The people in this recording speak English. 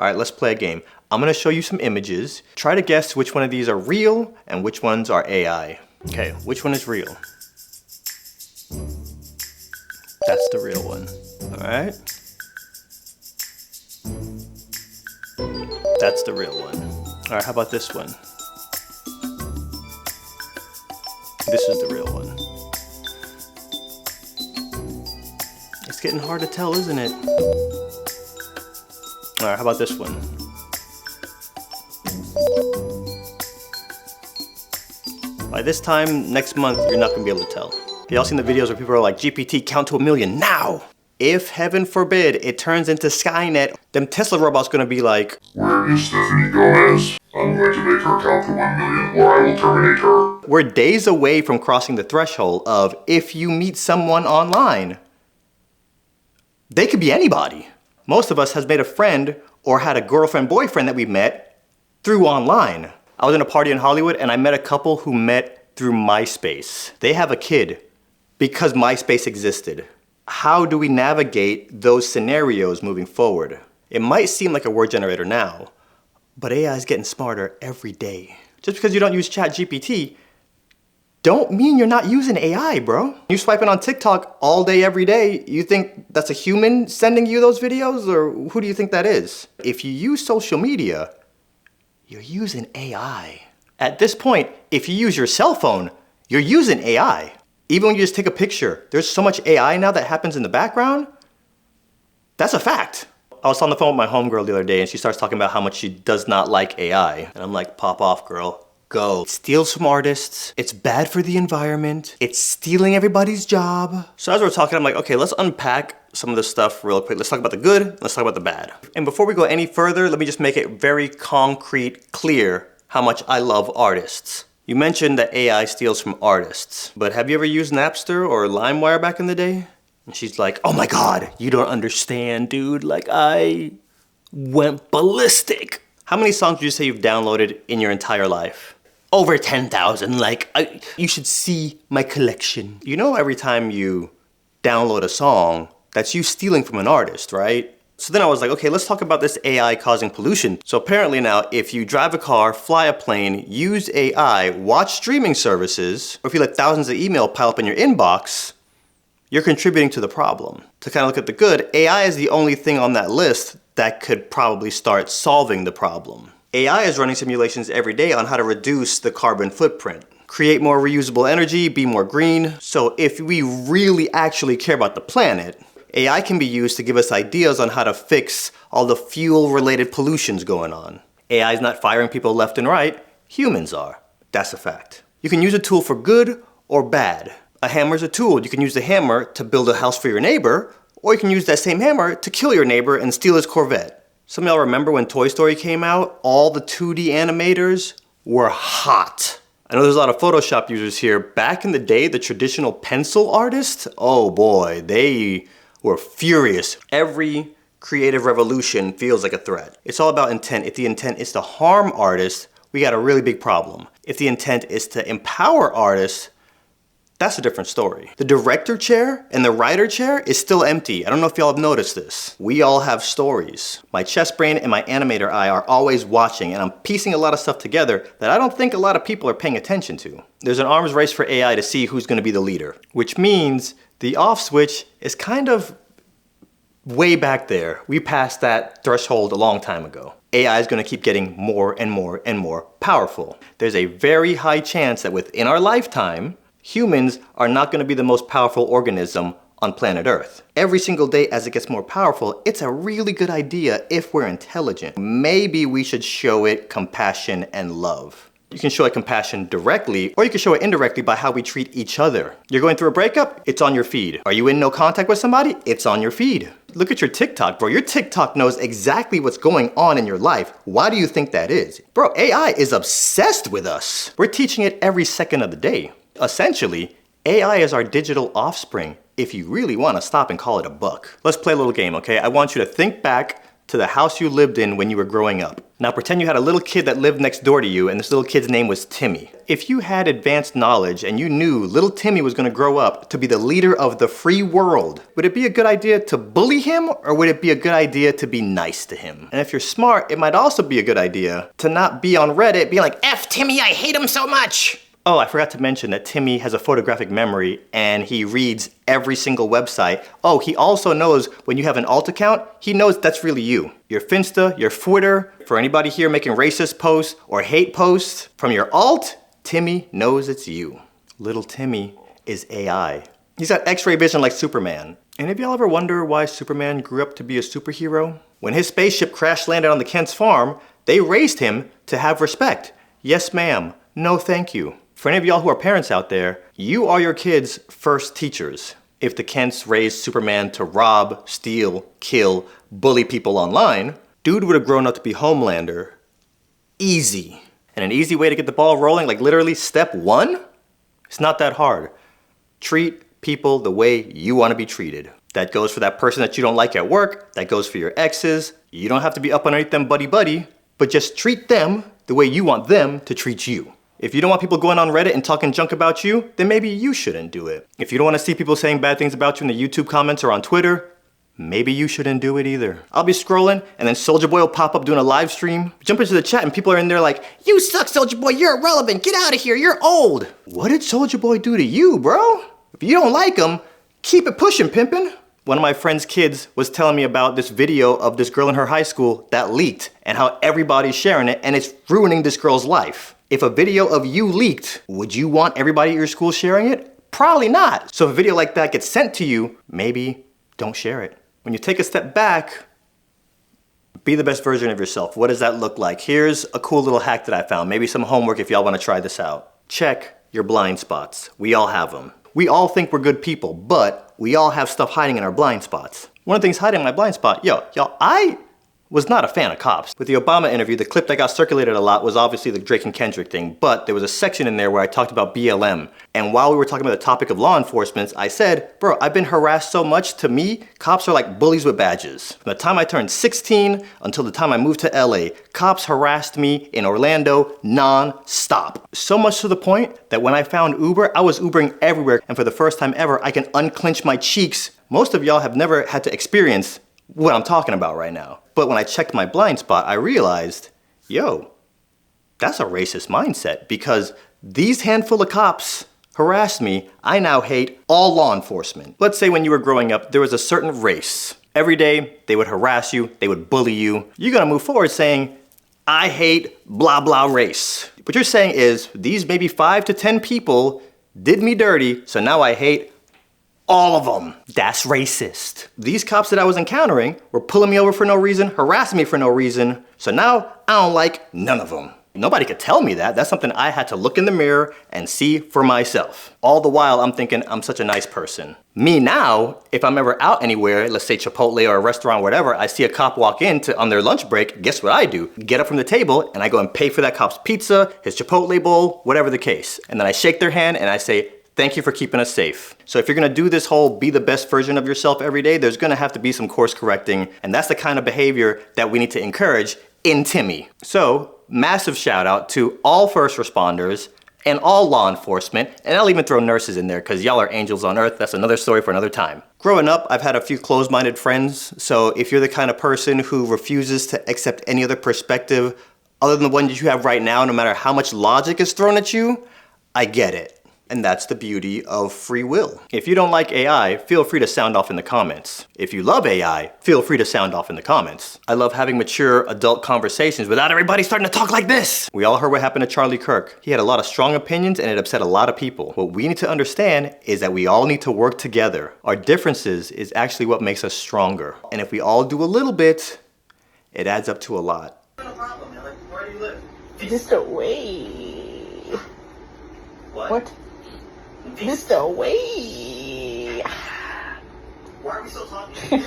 All right, let's play a game. I'm gonna show you some images. Try to guess which one of these are real and which ones are AI. Okay, which one is real? That's the real one. All right. That's the real one. All right, how about this one? This is the real one. It's getting hard to tell, isn't it? All right, how about this one? By this time next month, you're not gonna be able to tell. Y'all seen the videos where people are like, GPT, count to 1,000,000 now! If, heaven forbid, it turns into Skynet, them Tesla robots gonna be like, "Where is Stephanie Gomez? I'm going to make her count to 1,000,000 or I will terminate her." We're days away from crossing the threshold of if you meet someone online. They could be anybody. Most of us has made a friend or had a girlfriend, boyfriend that we met through online. I was in a party in Hollywood and I met a couple who met through MySpace. They have a kid because MySpace existed. How do we navigate those scenarios moving forward? It might seem like a word generator now, but AI is getting smarter every day. Just because you don't use ChatGPT, don't mean you're not using AI, bro. You swiping on TikTok all day, every day, you think that's a human sending you those videos, or who do you think that is? If you use social media, you're using AI. At this point, if you use your cell phone, you're using AI. Even when you just take a picture, there's so much AI now that happens in the background. That's a fact. I was on the phone with my homegirl the other day and she starts talking about how much she does not like AI. And I'm like, pop off, girl. Go. It steals from artists. It's bad for the environment. It's stealing everybody's job. So as we're talking, I'm like, okay, let's unpack some of this stuff real quick. Let's talk about the good, let's talk about the bad. And before we go any further, let me just make it very concrete, clear how much I love artists. You mentioned that AI steals from artists, but have you ever used Napster or LimeWire back in the day? And she's like, oh my God, you don't understand, dude. Like, I went ballistic. How many songs would you say you've downloaded in your entire life? Over 10,000, you should see my collection. You know, every time you download a song, that's you stealing from an artist, right? So then I was like, okay, let's talk about this AI causing pollution. So apparently now, if you drive a car, fly a plane, use AI, watch streaming services, or if you let thousands of email pile up in your inbox, you're contributing to the problem. To kind of look at the good, AI is the only thing on that list that could probably start solving the problem. AI is running simulations every day on how to reduce the carbon footprint, create more reusable energy, be more green. So if we really actually care about the planet, AI can be used to give us ideas on how to fix all the fuel-related pollutions going on. AI is not firing people left and right, humans are. That's a fact. You can use a tool for good or bad. A hammer is a tool. You can use the hammer to build a house for your neighbor, or you can use that same hammer to kill your neighbor and steal his Corvette. Some of y'all remember when Toy Story came out? All the 2D animators were hot. I know there's a lot of Photoshop users here. Back in the day, the traditional pencil artists, oh boy, they were furious. Every creative revolution feels like a threat. It's all about intent. If the intent is to harm artists, we got a really big problem. If the intent is to empower artists, that's a different story. The director chair and the writer chair is still empty. I don't know if y'all have noticed this. We all have stories. My chess brain and my animator eye are always watching, and I'm piecing a lot of stuff together that I don't think a lot of people are paying attention to. There's an arms race for AI to see who's gonna be the leader, which means the off switch is kind of way back there. We passed that threshold a long time ago. AI is gonna keep getting more and more and more powerful. There's a very high chance that within our lifetime, humans are not gonna be the most powerful organism on planet Earth. Every single day as it gets more powerful, it's a really good idea if we're intelligent. Maybe we should show it compassion and love. You can show it compassion directly, or you can show it indirectly by how we treat each other. You're going through a breakup? It's on your feed. Are you in no contact with somebody? It's on your feed. Look at your TikTok, bro. Your TikTok knows exactly what's going on in your life. Why do you think that is? Bro, AI is obsessed with us. We're teaching it every second of the day. Essentially, AI is our digital offspring if you really want to stop and call it a buck. Let's play a little game, okay? I want you to think back to the house you lived in when you were growing up. Now pretend you had a little kid that lived next door to you, and this little kid's name was Timmy. If you had advanced knowledge and you knew little Timmy was gonna grow up to be the leader of the free world, would it be a good idea to bully him, or would it be a good idea to be nice to him? And if you're smart, it might also be a good idea to not be on Reddit being like, F Timmy, I hate him so much! Oh, I forgot to mention that Timmy has a photographic memory and he reads every single website. Oh, he also knows when you have an alt account, he knows that's really you. Your Finsta, your Twitter, for anybody here making racist posts or hate posts, from your alt, Timmy knows it's you. Little Timmy is AI. He's got X-ray vision like Superman. And if y'all ever wonder why Superman grew up to be a superhero? When his spaceship crash landed on the Kent's farm, they raised him to have respect. Yes, ma'am. No, thank you. For any of y'all who are parents out there, you are your kids' first teachers. If the Kents raised Superman to rob, steal, kill, bully people online, dude would have grown up to be Homelander. Easy. And an easy way to get the ball rolling, like literally step one? It's not that hard. Treat people the way you want to be treated. That goes for that person that you don't like at work, that goes for your exes. You don't have to be up underneath them buddy-buddy, but just treat them the way you want them to treat you. If you don't want people going on Reddit and talking junk about you, then maybe you shouldn't do it. If you don't want to see people saying bad things about you in the YouTube comments or on Twitter, maybe you shouldn't do it either. I'll be scrolling and then Soulja Boy will pop up doing a live stream. Jump into the chat and people are in there like, you suck, Soulja Boy, you're irrelevant, get out of here, you're old. What did Soulja Boy do to you, bro? If you don't like him, keep it pushing, pimpin'. One of my friend's kids was telling me about this video of this girl in her high school that leaked and how everybody's sharing it and it's ruining this girl's life. If a video of you leaked, would you want everybody at your school sharing it? Probably not. So if a video like that gets sent to you, maybe don't share it. When you take a step back, be the best version of yourself. What does that look like? Here's a cool little hack that I found. Maybe some homework if y'all want to try this out. Check your blind spots. We all have them. We all think we're good people, but we all have stuff hiding in our blind spots. One of the things hiding in my blind spot, y'all, I was not a fan of cops. With the Obama interview, the clip that got circulated a lot was obviously the Drake and Kendrick thing, but there was a section in there where I talked about BLM. And while we were talking about the topic of law enforcement, I said, bro, I've been harassed so much, to me, cops are like bullies with badges. From the time I turned 16 until the time I moved to LA, cops harassed me in Orlando non-stop. So much to the point that when I found Uber, I was Ubering everywhere, and for the first time ever, I can unclench my cheeks. Most of y'all have never had to experience what I'm talking about right now. But when I checked my blind spot, I realized, yo, that's a racist mindset, because these handful of cops harassed me. I now hate all law enforcement. Let's say when you were growing up, there was a certain race. Every day, they would harass you, they would bully you. You're gonna move forward saying, I hate blah blah race. What you're saying is, these maybe 5 to 10 people did me dirty, so now I hate all of them. That's racist. These cops that I was encountering were pulling me over for no reason, harassing me for no reason, so now I don't like none of them. Nobody could tell me that. That's something I had to look in the mirror and see for myself. All the while I'm thinking I'm such a nice person. Me now, if I'm ever out anywhere, let's say Chipotle or a restaurant or whatever, I see a cop walk in on their lunch break, guess what I do? Get up from the table and I go and pay for that cop's pizza, his Chipotle bowl, whatever the case. And then I shake their hand and I say, thank you for keeping us safe. So if you're gonna do this whole be the best version of yourself every day, there's gonna have to be some course correcting, and that's the kind of behavior that we need to encourage in Timmy. So, massive shout out to all first responders and all law enforcement, and I'll even throw nurses in there because y'all are angels on earth. That's another story for another time. Growing up, I've had a few closed-minded friends, so if you're the kind of person who refuses to accept any other perspective other than the one that you have right now, no matter how much logic is thrown at you, I get it. And that's the beauty of free will. If you don't like AI, feel free to sound off in the comments. If you love AI, feel free to sound off in the comments. I love having mature adult conversations without everybody starting to talk like this. We all heard what happened to Charlie Kirk. He had a lot of strong opinions and it upset a lot of people. What we need to understand is that we all need to work together. Our differences is actually what makes us stronger. And if we all do a little bit, it adds up to a lot. No problem, man. Like, where do you live? Just away. What? Just away. Why are we still talking?